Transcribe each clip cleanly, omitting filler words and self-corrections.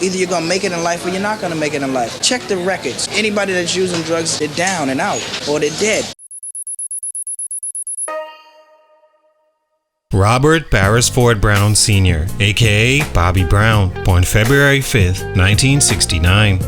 Either you're gonna make it in life or you're not gonna make it in life. Check the records. Anybody that's using drugs, they're down and out, or they're dead. Robert Beresford Brown Sr., aka Bobby Brown, born February 5th, 1969.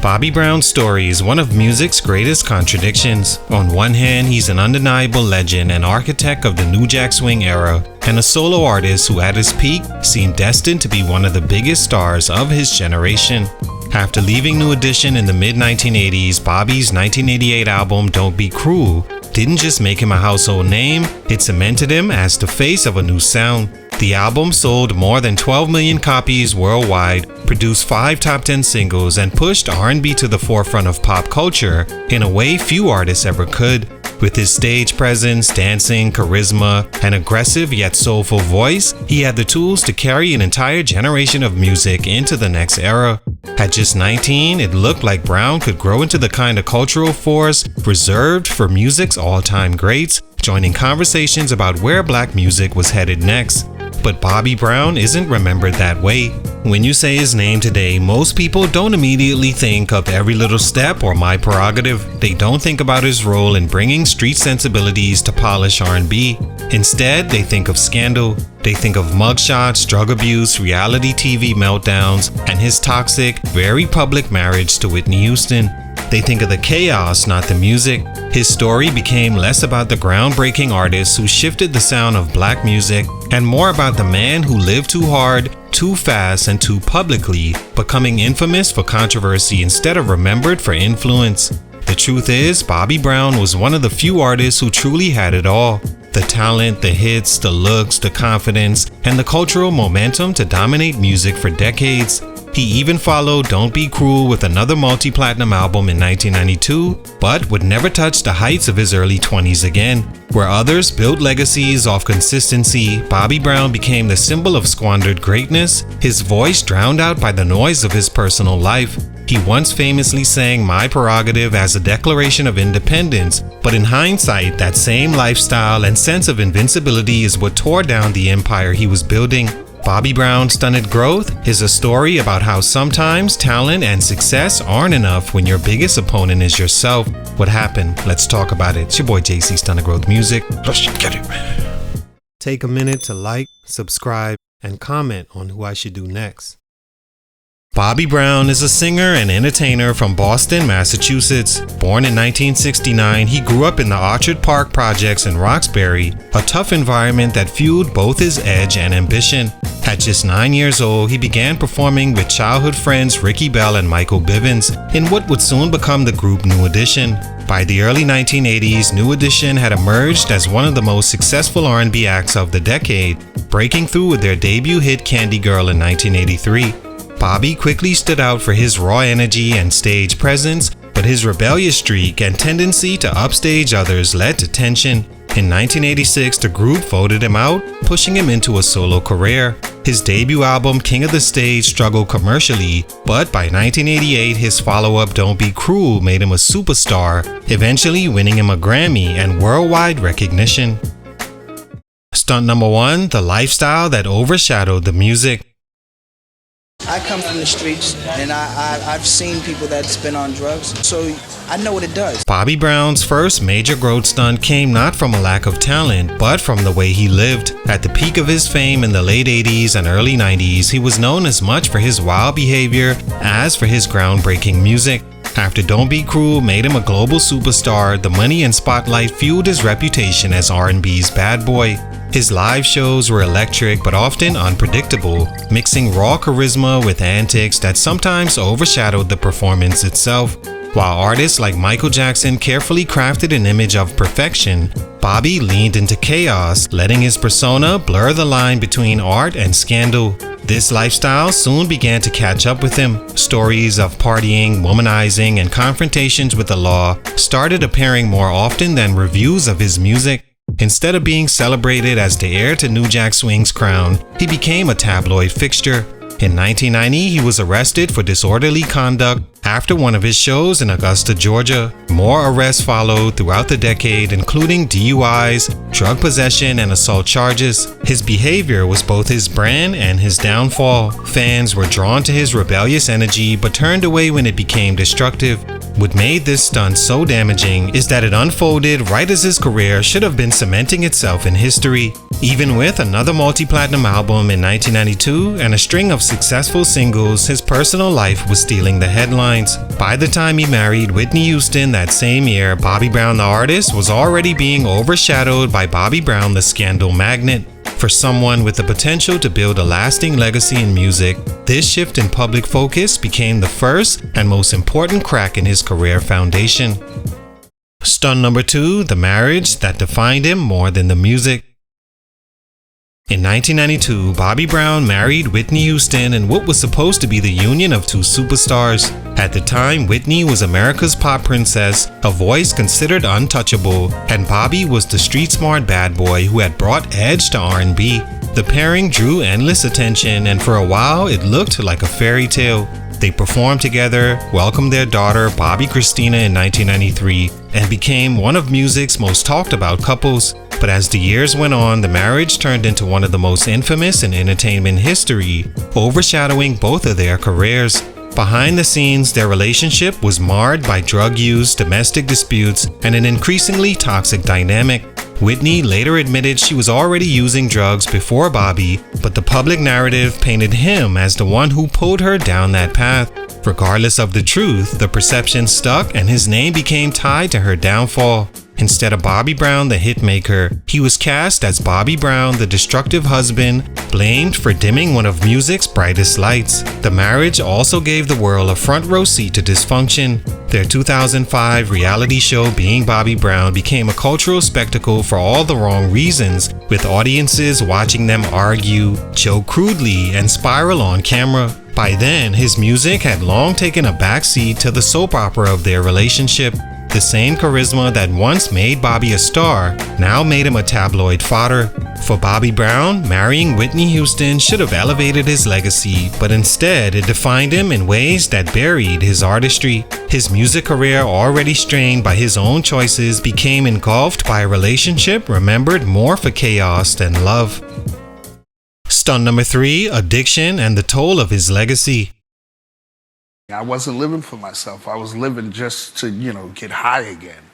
Bobby Brown's story is one of music's greatest contradictions. On one hand, he's an undeniable legend and architect of the New Jack Swing era, and a solo artist who at his peak seemed destined to be one of the biggest stars of his generation. After leaving New Edition in the mid-1980s, Bobby's 1988 album Don't Be Cruel didn't just make him a household name, it cemented him as the face of a new sound. The album sold more than 12 million copies worldwide, produced 5 top 10 singles, and pushed R&B to the forefront of pop culture in a way few artists ever could. With his stage presence, dancing, charisma, and aggressive yet soulful voice, he had the tools to carry an entire generation of music into the next era. At just 19, it looked like Brown could grow into the kind of cultural force reserved for music's all-time greats, joining conversations about where black music was headed next. But Bobby Brown isn't remembered that way. When you say his name today, most people don't immediately think of Every Little Step or My Prerogative. They don't think about his role in bringing street sensibilities to polished R&B. Instead, they think of Scandal. They think of mugshots, drug abuse, reality TV meltdowns, and his toxic, very public marriage to Whitney Houston. They think of the chaos, not the music. His story became less about the groundbreaking artist who shifted the sound of black music and more about the man who lived too hard, too fast, and too publicly, becoming infamous for controversy instead of remembered for influence. The truth is, Bobby Brown was one of the few artists who truly had it all. The talent, the hits, the looks, the confidence, and the cultural momentum to dominate music for decades. He even followed Don't Be Cruel with another multi-platinum album in 1992, but would never touch the heights of his early 20s again. Where others built legacies off consistency, Bobby Brown became the symbol of squandered greatness, his voice drowned out by the noise of his personal life. He once famously sang My Prerogative as a declaration of independence, but in hindsight, that same lifestyle and sense of invincibility is what tore down the empire he was building. Bobby Brown's Stunted Growth is a story about how sometimes talent and success aren't enough when your biggest opponent is yourself. What happened? Let's talk about it. It's your boy JC, Stunted Growth Music. Let's get it. Take a minute to like, subscribe, and comment on who I should do next. Bobby Brown is a singer and entertainer from Boston, Massachusetts. Born in 1969, he grew up in the Orchard Park projects in Roxbury, a tough environment that fueled both his edge and ambition. At just 9 years old, he began performing with childhood friends Ricky Bell and Michael Bivins in what would soon become the group New Edition. By the early 1980s, New Edition had emerged as one of the most successful R&B acts of the decade, breaking through with their debut hit Candy Girl in 1983. Bobby quickly stood out for his raw energy and stage presence, but his rebellious streak and tendency to upstage others led to tension. In 1986, the group voted him out, pushing him into a solo career. His debut album, King of the Stage, struggled commercially, but by 1988, his follow-up, Don't Be Cruel, made him a superstar, eventually winning him a Grammy and worldwide recognition. Stunt number 1, the lifestyle that overshadowed the music. I come from the streets, and I've seen people that's been on drugs, so I know what it does. Bobby Brown's first major growth stunt came not from a lack of talent, but from the way he lived. At the peak of his fame in the late 80s and early 90s, he was known as much for his wild behavior as for his groundbreaking music. After Don't Be Cruel made him a global superstar, the money and spotlight fueled his reputation as R&B's bad boy. His live shows were electric but often unpredictable, mixing raw charisma with antics that sometimes overshadowed the performance itself. While artists like Michael Jackson carefully crafted an image of perfection, Bobby leaned into chaos, letting his persona blur the line between art and scandal. This lifestyle soon began to catch up with him. Stories of partying, womanizing, and confrontations with the law started appearing more often than reviews of his music. Instead of being celebrated as the heir to New Jack Swing's crown, he became a tabloid fixture. In 1990, he was arrested for disorderly conduct after one of his shows in Augusta, Georgia. More arrests followed throughout the decade, including DUIs, drug possession, and assault charges. His behavior was both his brand and his downfall. Fans were drawn to his rebellious energy but turned away when it became destructive. What made this stunt so damaging is that it unfolded right as his career should have been cementing itself in history. Even with another multi-platinum album in 1992 and a string of successful singles, his personal life was stealing the headlines. By the time he married Whitney Houston that same year, Bobby Brown the artist was already being overshadowed by Bobby Brown the scandal magnate. For someone with the potential to build a lasting legacy in music, this shift in public focus became the first and most important crack in his career foundation. Stunt number 2, the marriage that defined him more than the music. In 1992, Bobby Brown married Whitney Houston in what was supposed to be the union of two superstars. At the time, Whitney was America's pop princess, a voice considered untouchable, and Bobby was the street-smart bad boy who had brought edge to R&B. The pairing drew endless attention, and for a while, it looked like a fairy tale. They performed together, welcomed their daughter Bobby Christina in 1993, and became one of music's most talked about couples. But as the years went on, the marriage turned into one of the most infamous in entertainment history, overshadowing both of their careers. Behind the scenes, their relationship was marred by drug use, domestic disputes, and an increasingly toxic dynamic. Whitney later admitted she was already using drugs before Bobby, but the public narrative painted him as the one who pulled her down that path. Regardless of the truth, the perception stuck and his name became tied to her downfall. Instead of Bobby Brown, the hitmaker, he was cast as Bobby Brown, the destructive husband, blamed for dimming one of music's brightest lights. The marriage also gave the world a front row seat to dysfunction. Their 2005 reality show Being Bobby Brown became a cultural spectacle for all the wrong reasons, with audiences watching them argue, joke crudely, and spiral on camera. By then, his music had long taken a backseat to the soap opera of their relationship. The same charisma that once made Bobby a star now made him a tabloid fodder. For Bobby Brown, marrying Whitney Houston should have elevated his legacy, but instead it defined him in ways that buried his artistry. His music career, already strained by his own choices, became engulfed by a relationship remembered more for chaos than love. Stunt number 3, addiction and the toll of his legacy. I wasn't living for myself. I was living just to, get high again.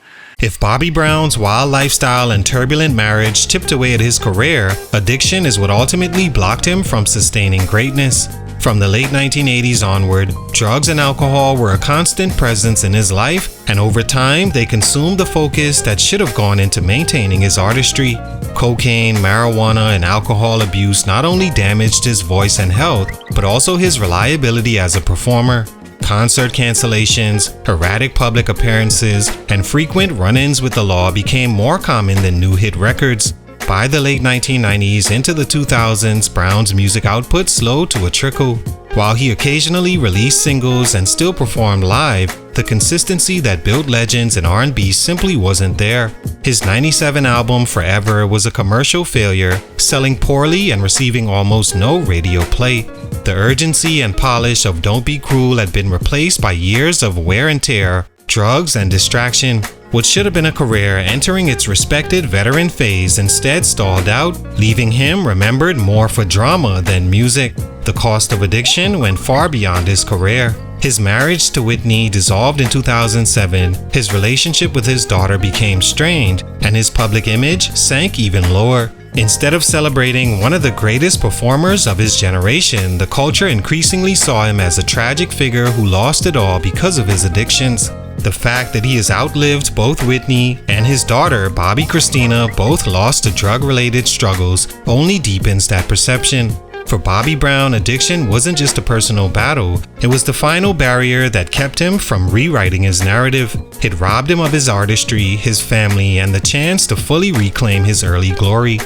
If Bobby Brown's wild lifestyle and turbulent marriage chipped away at his career, addiction is what ultimately blocked him from sustaining greatness. From the late 1980s onward, drugs and alcohol were a constant presence in his life, and over time, they consumed the focus that should have gone into maintaining his artistry. Cocaine, marijuana, and alcohol abuse not only damaged his voice and health, but also his reliability as a performer. Concert cancellations, erratic public appearances, and frequent run-ins with the law became more common than new hit records. By the late 1990s into the 2000s, Brown's music output slowed to a trickle. While he occasionally released singles and still performed live, the consistency that built legends in R&B simply wasn't there. His '97 album Forever was a commercial failure, selling poorly and receiving almost no radio play. The urgency and polish of Don't Be Cruel had been replaced by years of wear and tear, drugs, and distraction. What should have been a career entering its respected veteran phase instead stalled out, leaving him remembered more for drama than music. The cost of addiction went far beyond his career. His marriage to Whitney dissolved in 2007, his relationship with his daughter became strained, and his public image sank even lower. Instead of celebrating one of the greatest performers of his generation, the culture increasingly saw him as a tragic figure who lost it all because of his addictions. The fact that he has outlived both Whitney and his daughter, Bobby Christina, both lost to drug-related struggles, only deepens that perception. For Bobby Brown, addiction wasn't just a personal battle, it was the final barrier that kept him from rewriting his narrative. It robbed him of his artistry, his family, and the chance to fully reclaim his early glory.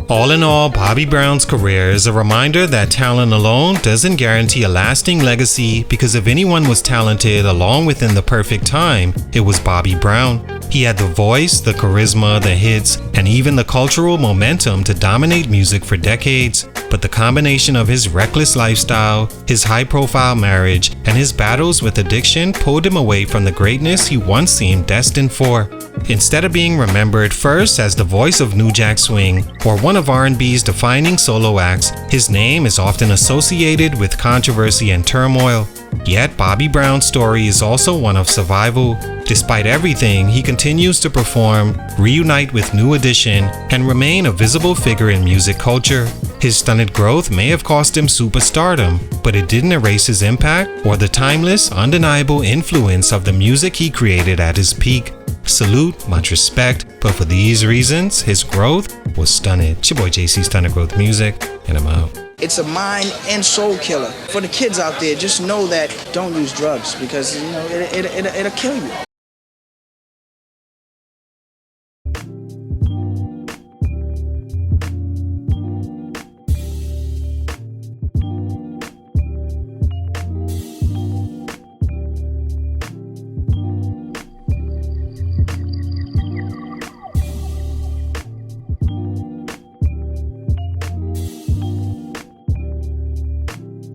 All in all, Bobby Brown's career is a reminder that talent alone doesn't guarantee a lasting legacy, because if anyone was talented along within the perfect time, it was Bobby Brown. He had the voice, the charisma, the hits, and even the cultural momentum to dominate music for decades. But the combination of his reckless lifestyle, his high-profile marriage, and his battles with addiction pulled him away from the greatness he once seemed destined for. Instead of being remembered first as the voice of New Jack Swing or one of R&B's defining solo acts, his name is often associated with controversy and turmoil. Yet Bobby Brown's story is also one of survival. Despite everything, he continues to perform, reunite with New Edition, and remain a visible figure in music culture. His stunted growth may have cost him superstardom, but it didn't erase his impact or the timeless, undeniable influence of the music he created at his peak. Salute, much respect, but for these reasons, his growth was stunted. It's your boy JC, Stunted Growth Music, and I'm out. It's a mind and soul killer. For the kids out there, just know that don't use drugs, because it'll kill you.